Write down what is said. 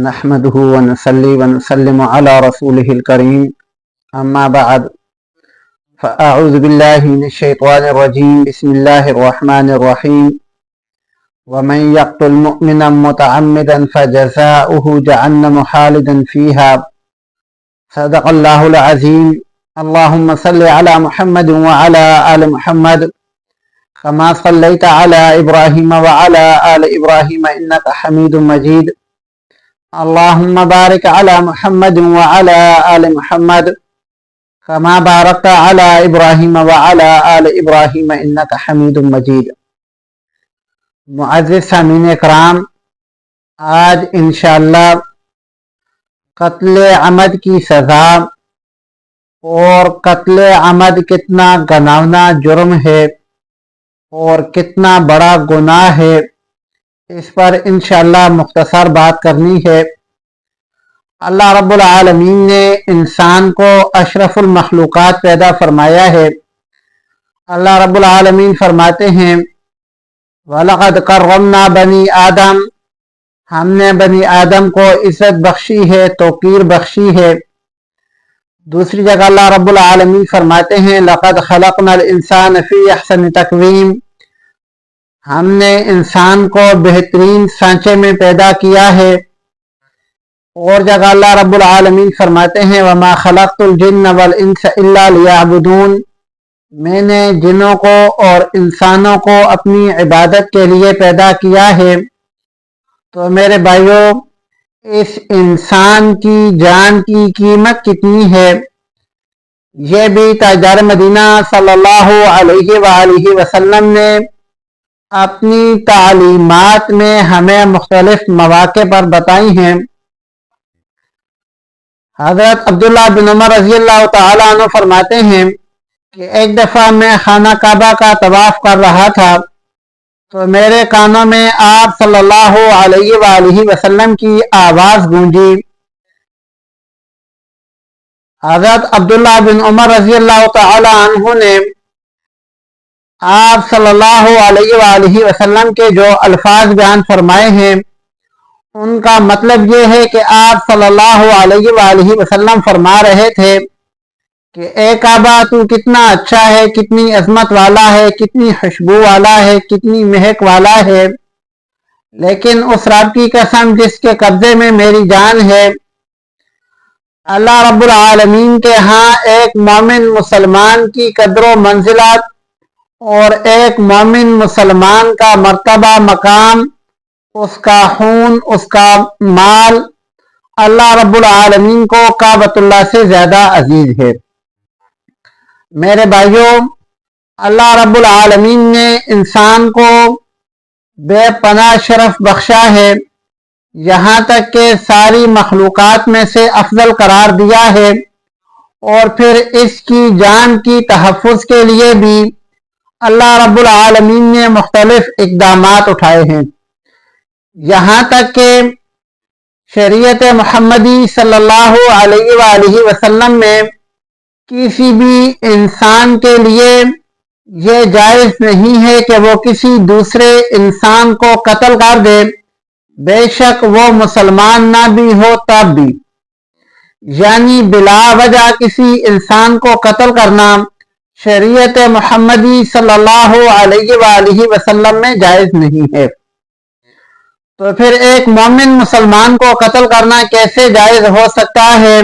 نحمده ونصلي ونسلم على رسوله الكريم أما بعد فأعوذ بالله من الشيطان الرجيم بسم الله الرحمن الرحيم ومن يقتل مؤمنا متعمدا فجزاؤه جهنم خالدا فيها صدق الله العظيم اللهم صل على محمد وعلى آل محمد كما صليت على إبراهيم وعلى آل إبراهيم إنك حميد مجيد اللهم بارك على محمد وعلى آل محمد كما باركت على إبراهيم وعلى آل إبراهيم إنك حميد مجيد. معزز سامعین اکرام، آج انشاءاللہ قتل عمد کی سزا اور قتل عمد کتنا گناونا جرم ہے اور کتنا بڑا گناہ ہے، اس پر انشاءاللہ مختصر بات کرنی ہے۔ اللہ رب العالمین نے انسان کو اشرف المخلوقات پیدا فرمایا ہے۔ اللہ رب العالمین فرماتے ہیں وَلَقَدْ كَرَّمْنَا بَنِي آدم، ہم نے بنی آدم کو عزت بخشی ہے، توقیر بخشی ہے۔ دوسری جگہ اللہ رب العالمین فرماتے ہیں لَقَدْ خَلَقْنَا الْإِنسَانَ فِي أَحْسَنِ تَقْوِيمٍ، ہم نے انسان کو بہترین سانچے میں پیدا کیا ہے۔ اور جگہ اللہ رب العالمین فرماتے ہیں وَمَا خَلَقْتُ الْجِنَّ وَالْإِنسَ إِلَّا لِيَعْبُدُونَ، میں نے جنوں کو اور انسانوں کو اپنی عبادت کے لیے پیدا کیا ہے۔ تو میرے بھائیوں، اس انسان کی جان کی قیمت کتنی ہے، یہ بھی تاجدار مدینہ صلی اللہ علیہ وآلہ وسلم نے اپنی تعلیمات میں ہمیں مختلف مواقع پر بتائی ہیں۔ حضرت عبداللہ بن عمر رضی اللہ تعالیٰ عنہ فرماتے ہیں کہ ایک دفعہ میں خانہ کعبہ کا طواف کر رہا تھا تو میرے کانوں میں آپ صلی اللہ علیہ وآلہ وسلم کی آواز گونجی۔ حضرت عبداللہ بن عمر رضی اللہ تعالیٰ عنہ نے آپ صلی اللہ علیہ وآلہ وسلم کے جو الفاظ بیان فرمائے ہیں ان کا مطلب یہ ہے کہ آپ صلی اللہ علیہ وآلہ وسلم فرما رہے تھے کہ اے کعبہ تو کتنا اچھا ہے، کتنی عظمت والا ہے، کتنی خوشبو والا ہے، کتنی مہک والا ہے، لیکن اس رب کی قسم جس کے قبضے میں میری جان ہے، اللہ رب العالمین کے ہاں ایک مومن مسلمان کی قدر و منزلت اور ایک مومن مسلمان کا مرتبہ مقام، اس کا خون، اس کا مال اللہ رب العالمین کو کعبۃ اللہ سے زیادہ عزیز ہے۔ میرے بھائیوں، اللہ رب العالمین نے انسان کو بے پناہ شرف بخشا ہے، یہاں تک کہ ساری مخلوقات میں سے افضل قرار دیا ہے، اور پھر اس کی جان کی تحفظ کے لیے بھی اللہ رب العالمین نے مختلف اقدامات اٹھائے ہیں، یہاں تک کہ شریعت محمدی صلی اللہ علیہ وآلہ وسلم میں کسی بھی انسان کے لیے یہ جائز نہیں ہے کہ وہ کسی دوسرے انسان کو قتل کر دے، بے شک وہ مسلمان نہ بھی ہو تب بھی، یعنی بلا وجہ کسی انسان کو قتل کرنا شریعت محمدی صلی اللہ علیہ وآلہ وسلم میں جائز نہیں ہے۔ تو پھر ایک مومن مسلمان کو قتل کرنا کیسے جائز ہو سکتا ہے؟